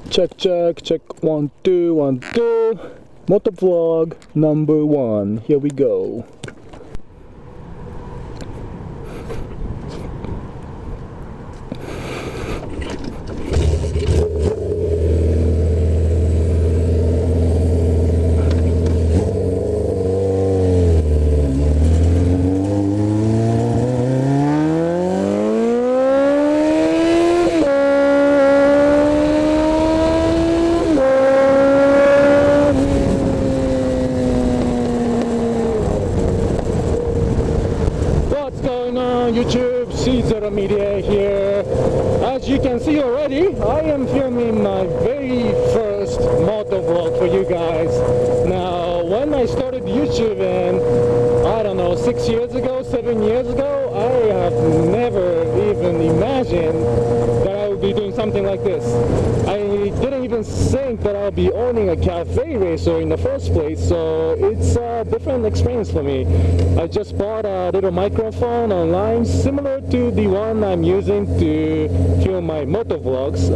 Check, check, check. 1, 2, 1, 2. MotoVlog number 1. Here we go. YouTube, C0 Media here. As you can see already, I am filming my very first motovlog for you guys. Now, when I started YouTube I don't know, 6 years ago, 7 years ago, I have never even imagined that I would be doing something like this. I didn't even think that I'll be owning a cafe racer in the first place, so it's a different experience for me. I just bought a little microphone online similar to the one I'm using to film my motovlogs.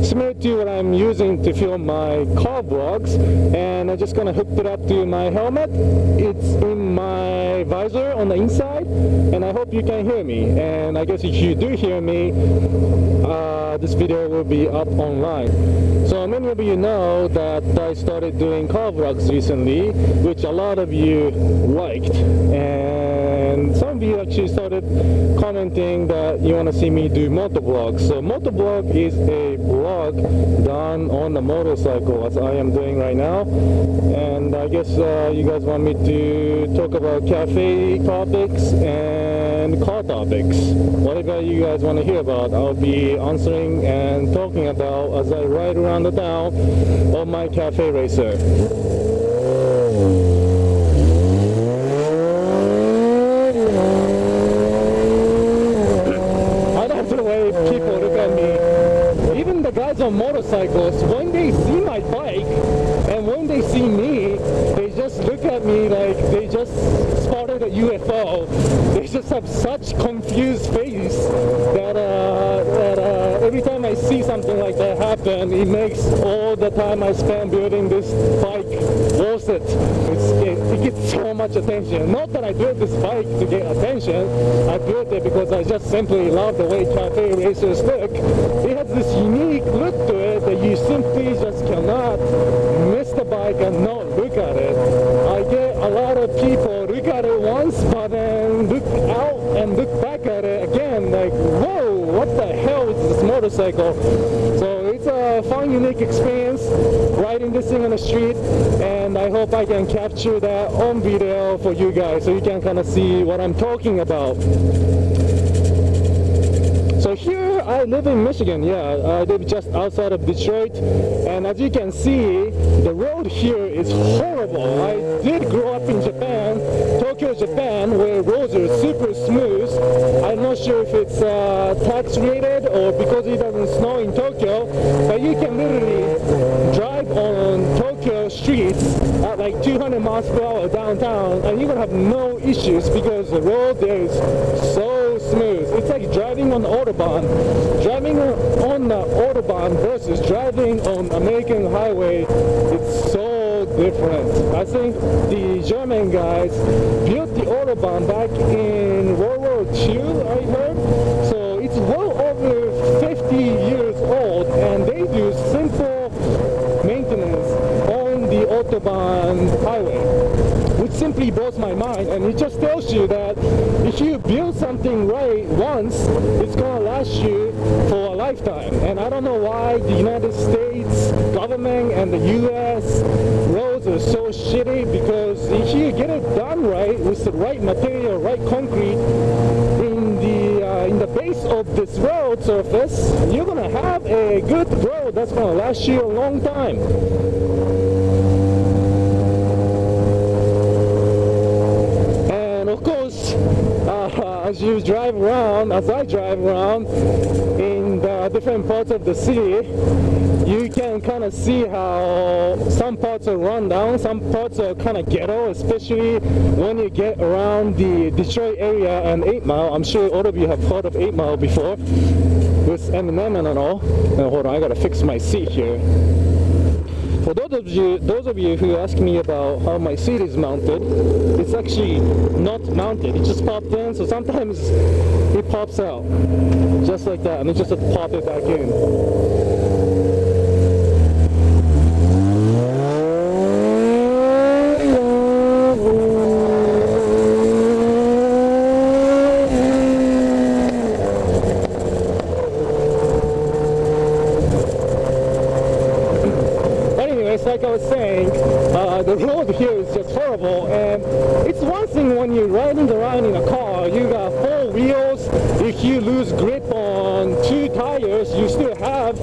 Similar to what I'm using to film my car vlogs, and I'm just gonna hook it up to my helmet. It's in my visor on the inside, and I hope you can hear me. And I guess if you do hear me, this video will be up online. So many of you know that I started doing car vlogs recently, which a lot of you liked, and some of you actually started commenting that you want to see me do motovlogs. So motovlog is a vlog done on a motorcycle, as I am doing right now, and I guess you guys want me to talk about cafe topics and car topics. Whatever you guys want to hear about, I'll be answering and talking about as I ride around the town on my cafe racer. I love the way people look at me. Even the guys on motorcycles, when they see my bike and when they see me, they just look at me like they just spotted a UFO. They just have such confused face that every time I see something like that happen, it makes all the time I spend building this bike worth it. It gets so much attention. Not that I built this bike to get attention. I built it because I just simply love the way cafe racers look. It has this unique look to it that you simply just cannot miss the bike and not look at it. I get a lot of people look at it once, but then look out and look back at it again, like, whoa, what the hell is this motorcycle? So it's a fun, unique experience riding this thing on the street, and I hope I can capture that on video for you guys so you can kind of see what I'm talking about. So here I live in Michigan. Yeah, I live just outside of Detroit, and as you can see, the road here is horrible. I did grow up in Japan, Tokyo, Japan, where roads are super smooth. I'm not sure if it's tax rated or because it doesn't snow in Tokyo, but you can literally drive on Tokyo streets at like 200 miles per hour downtown, and you're gonna have no issues because the road there is so smooth. It's like driving on the Autobahn. Driving on the Autobahn versus driving on American highway, it's so different. I think the German guys built the Autobahn back in World War II, I heard. So it's well over 50 years old, and they do simple maintenance on the Autobahn highway, which simply blows my mind. And it just tells you that if you build something right once, it's gonna last you for a lifetime. And I don't know why the United States government and the US roads are so shitty, because if you get it done right with the right material, right concrete in the base of this road surface, you're gonna have a good road that's gonna last you a long time. As you drive around, as I drive around in the different parts of the city, you can kind of see how some parts are run down, some parts are kind of ghetto, especially when you get around the Detroit area and 8 Mile. I'm sure all of you have heard of 8 Mile before, this M&M and all. Hold on, I gotta fix my seat here. For those of you who ask me about how my seat is mounted, it's actually not mounted. It just popped in, so sometimes it pops out just like that, and it just have to pop it back in. Like I was saying, the road here is just horrible, and it's one thing when you're riding around in a car, you got 4 wheels. If you lose grip on 2 tires, you still have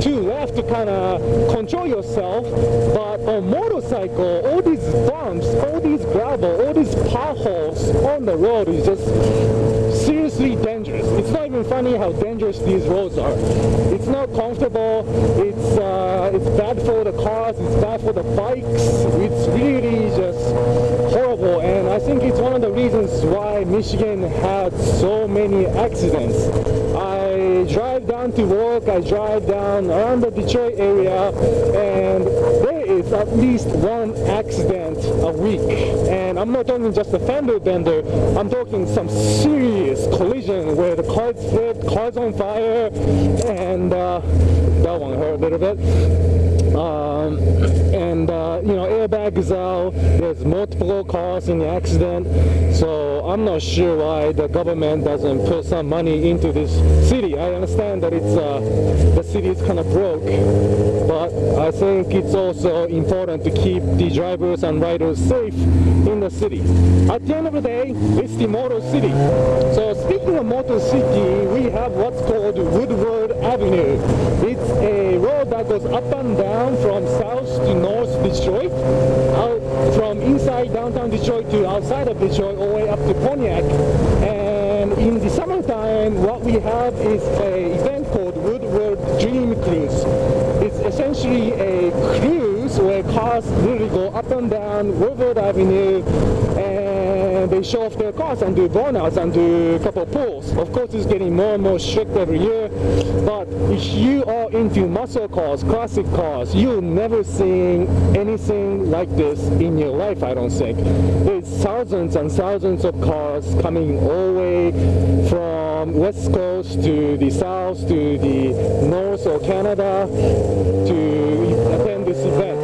2 left to kind of control yourself. But on motorcycle, all these bumps, all these gravel, all these potholes on the road is just seriously dangerous. It's not even funny how dangerous these roads are. It's not comfortable. It's bad for the cars. It's bad for the bikes. It's really just horrible, and I think it's one of the reasons why Michigan had so many accidents. I drive down to work. I drive down around the Detroit area, and there is at least 1 accident a week. And I'm not talking just a fender bender. I'm talking some serious collision where the cars flipped, cars on fire, and that one hurt a little bit. You know, airbag is out. There's multiple cars in the accident, so I'm not sure why the government doesn't put some money into this city. I understand that it's the city is kind of broke, but I think it's also important to keep the drivers and riders safe in the city. At the end of the day, it's the Motor City. So speaking of Motor City, we have what's called Woodward Avenue. It's a road that goes up and down from south to north Detroit, out from inside downtown Detroit to outside of Detroit, all the way up to Pontiac. And in the summertime, what we have is an event called Woodward Dream Cruise. It's essentially a cruise where cars literally go up and down Woodward Avenue, and they show off their cars and do burnouts and do a couple of pulls. Of course, it's getting more and more strict every year, but if you are into muscle cars, classic cars, you'll never see anything like this in your life, I don't think. There's thousands and thousands of cars coming all the way from West Coast to the South to the North or Canada to attend this event.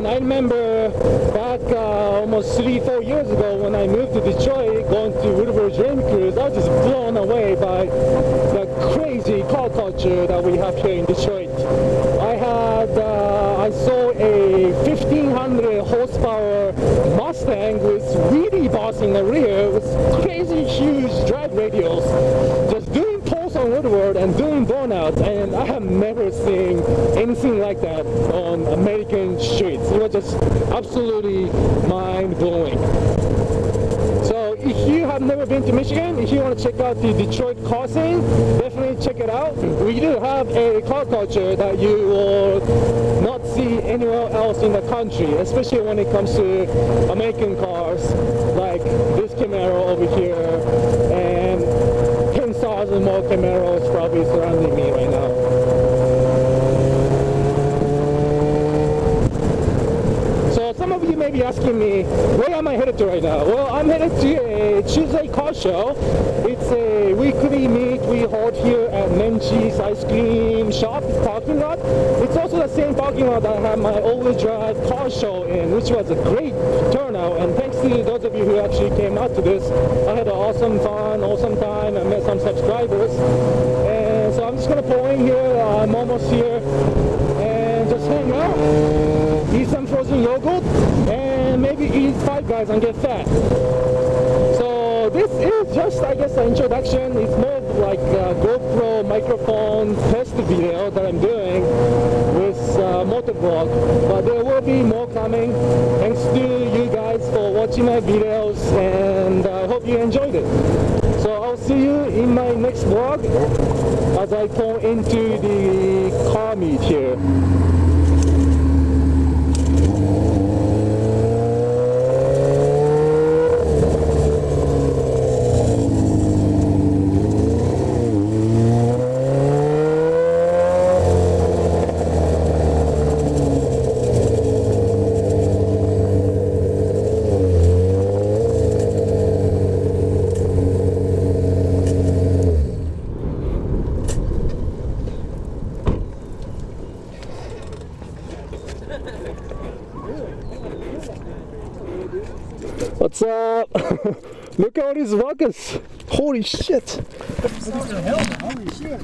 I remember back almost 3-4 years ago when I moved to Detroit, going to Woodward Dream Cruise, I was just blown away by the crazy car culture that we have here in Detroit. I saw a 1500 horsepower Mustang with wheelie bars in the rear with crazy huge drag radials, just doing pulls on Woodward and doing burnouts, and I have never seen anything like that on American streets. It was just absolutely mind-blowing. So if you have never been to Michigan, if you want to check out the Detroit car scene, definitely check it out. We do have a car culture that you will not see anywhere else in the country, especially when it comes to American cars like this Camaro over here, and 10,000 more Camaros probably surrounding me right now. Some of you may be asking me, where am I headed to right now? Well, I'm headed to a Tuesday car show. It's a weekly meet we hold here at Menchie's Ice Cream Shop parking lot. It's also the same parking lot that I had my all-wheel drive car show in, which was a great turnout. And thanks to those of you who actually came out to this, I had an awesome time. I met some subscribers. And so I'm just going to pull in here. I'm almost here. And just hang out, eat some frozen yogurt, and maybe eat Five Guys and get fat. So this is just, I guess, an introduction. It's more like a GoPro microphone test video that I'm doing with MotoVlog, but there will be more coming. Thanks to you guys for watching my videos, and I hope you enjoyed it. So I'll see you in my next vlog as I pull into the car meet here. What's up? Look at all these rockets. Holy shit. Holy shit.